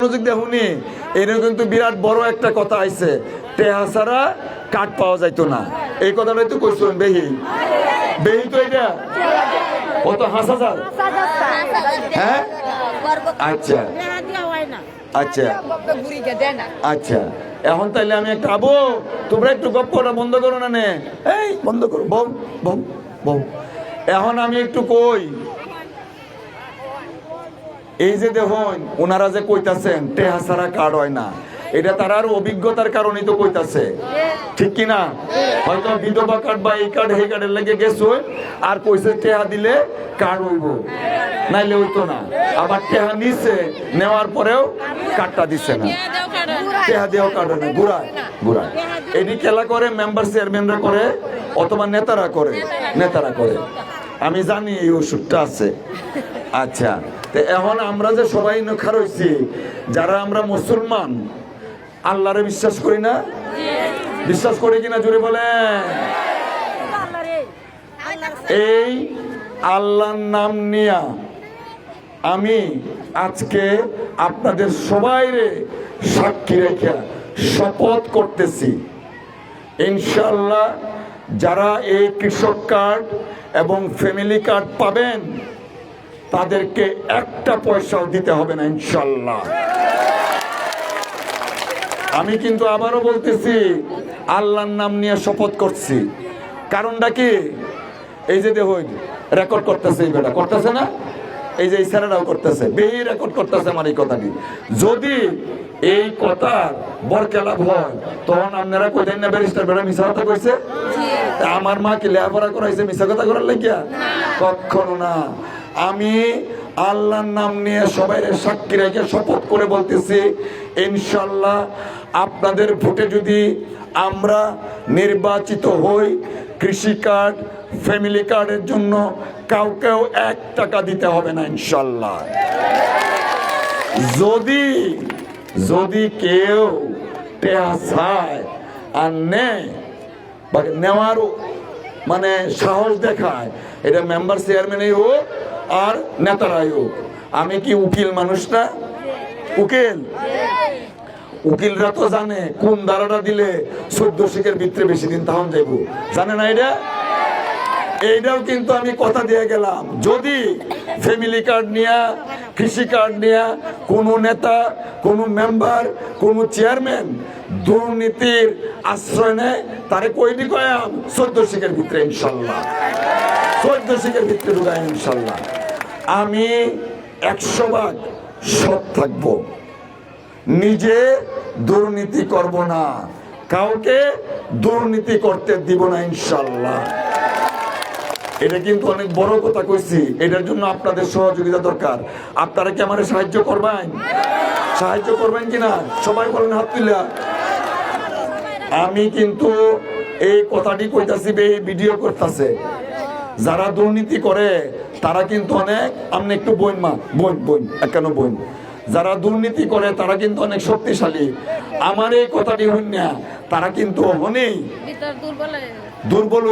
মনোযোগ দেখুনি, এর কিন্তু বিরাট বড় একটা কথা আইছে, টেহা ছাড়া কাঠ পাওয়া যাইতো না। এই কথাটাই তো কইছেন বেহি বেহি তো এটা কত 5,000। হ্যাঁ আচ্ছা আচ্ছা আচ্ছা, এখন তাইলে আমি একটা আবো, তোমরা একটু গপ্পটা বন্ধ করো না, নে এই বন্ধ করো, বউ বউ বউ। এখন আমি একটু কই, এই যে দেখুন ওনারা যে কইতাছেন টেহা ছাড়া কার্ড হয় না, এটা তার অভিজ্ঞতার কারণেই তো কইতাছে, ঠিক কিনা? হয়তো বিধবা কার্ড বা এই কার্ড সেই কার্ডের লেগে গেছে, আর কইছে টেহা দিলে কার্ড হইব, নাইলে হইতো না। আবার টেহা নিছে, নেওয়ার পরেও কার্ডটা দিচ্ছে না, টেহা দেওয়া কার্ড হয় না, ঘুরায় ঘুরায়। এটি খেলা করে মেম্বার চেয়ারম্যানরা করে, অথবা নেতারা করে, নেতারা করে। আমি জানি এই ওষুধটা আছে। আচ্ছা, তো এখন আমরা যে সবাই নখা রয়েছি, যারা আমরা মুসলমান, আল্লাহরে বিশ্বাস করি না? বিশ্বাস করি কিনা জোরে বলে? এই আল্লাহর নাম নিয়া আমি আজকে আপনাদের সবাইরে সাক্ষী রেখে শপথ করতেছি, ইনশাআল্লাহ যারা এই কৃষক কার্ড এবং ফ্যামিলি কার্ড পাবেন তাদেরকে একটা পয়সাও দিতে হবে না, ইনশাআল্লাহ। আমি কিন্তু আবারও বলতেছি, আল্লাহর নাম নিয়ে শপথ করছি। কারণটা কি? এই যে দেখুন রেকর্ড করতেছে, এই বেটা করতেছে না, এই যে ইশারাটাও করতেছে, বেশি রেকর্ড করতেছে আমার এই কথাটি। যদি এই কথা বরকেলাপ হয়, তখন আপনারা কইতেন না ব্যারিস্টার বেটা মিছা কথা কইছে, আমার মা কি লেখাপড়া করাইছে মিছা কথা করার লাগিয়া? কখনো না। আমি আল্লাহর নাম নিয়ে সবাই সাক্ষী রেখে শপথ করে বলতেছি, ইনশাআল্লাহ আপনাদের ভোটে যদি আমরা নির্বাচিত হই, কৃষি কার্ড ফ্যামিলি কার্ডের জন্য কাউকেও 1 টাকা দিতে হবে না, ইনশাআল্লাহ। যদি যদি কেউ টেহা চায় আর নেয় বা নেওয়ার মানে সাহস দেখায়, এটা মেম্বার চেয়ারম্যানই হোক আর নেতারাই হোক। আমি কি উকিল মানুষ না? উকিল উকিলরা তো জানে কোন ধারাটা দিলে 14 শিখের ভিতরে বেশি দিন তাহন যাইব, জানে না? এটা এইটাও কিন্তু আমি কথা দিয়ে গেলাম, যদি ফ্যামিলি কার্ড নিয়ে কৃষি কার্ড নিয়ে কোনো নেতা, কোনো মেম্বার, কোনো চেয়ারম্যান দুর্নীতির আশ্রয় নেয়, তারে কইটি কয়াম 14 শিখের ভিতরে, ইনশাল্লাহ 14 শিখের ভিতরে ঢুকায়, ইনশাল্লাহ। আমি 100 সৎ থাকবো, নিজে দুর্নীতি করব না, কাউকে দুর্নীতি করতে দিব না, ইনশাল্লাহ। এটা কিন্তু অনেক বড় কথা কইছি, এটার জন্য আপনাদের সহযোগিতা দরকার। আপনারা কি আমারে সাহায্য করবেন? সাহায্য করবেন কিনা সবাই বলেন হাত তুলে। আমি কিন্তু এই কথাটি কইতাছি, ভিডিও করতেছে, যারা দুর্নীতি করে তারা কিন্তু অনেক, আপনি একটু বইন মা, বইন বইন কেন বইন, যারা দুর্নীতি করে তারা কিন্তু অনেক শক্তিশালী। আমার এই কথাটি হইন না, তারা কিন্তু অনেক দুর্বল